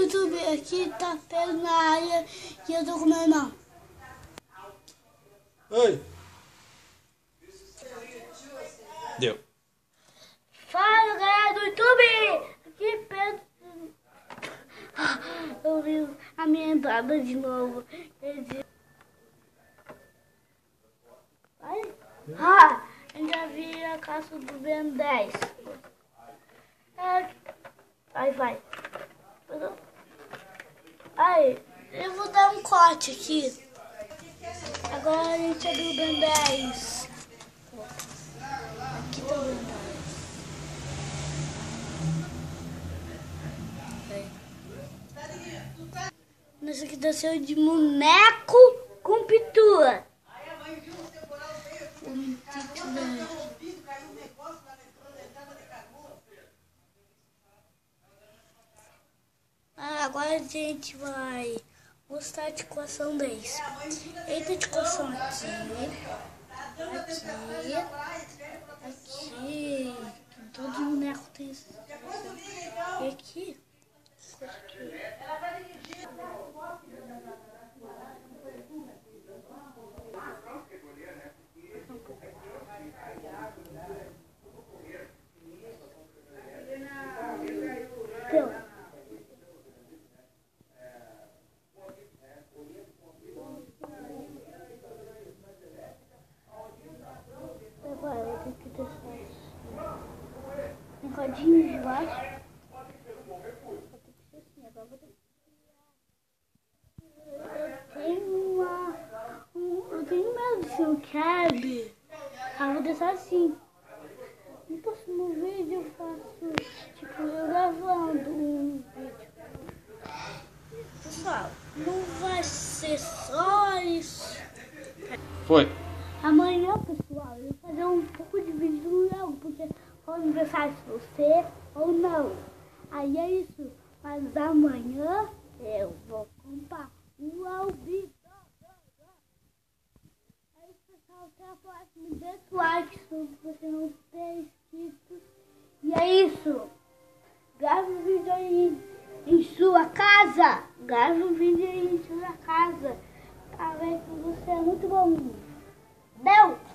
do YouTube, aqui tá Pedro na área e eu tô com meu irmão. Oi. Deu. Fala, galera do YouTube! Aqui Pedro. Eu vi a minha entrada de novo. Ah, ainda vi a caça do Ben 10. Aí vai. Aí, eu vou dar um corte aqui. Agora a gente abriu o Ben 10. Aqui tá o Ben 10. Nessa aqui tá sendo de boneco com pintura. Agora a gente vai mostrar a articulação deles. Eita, articulação aqui, aqui, todo boneco tem isso. E aqui, tem rodinhos de baixo. Eu tenho medo se não cabe. Eu vou deixar assim. No próximo vídeo eu faço, tipo, eu gravando um vídeo. Pessoal, não vai ser só isso. Foi. Amanhã, pessoal, eu vou fazer um pouco de vídeo do jogo, porque foi aniversário de você ou não. Aí é isso. Mas amanhã eu vou comprar um albino. É isso, pessoal. Até a próxima. Deixa o like se você não tem inscrito. E é isso. Grava um vídeo aí em sua casa. Grava um vídeo aí em sua casa. Pra ver que você é muito bom. Deus!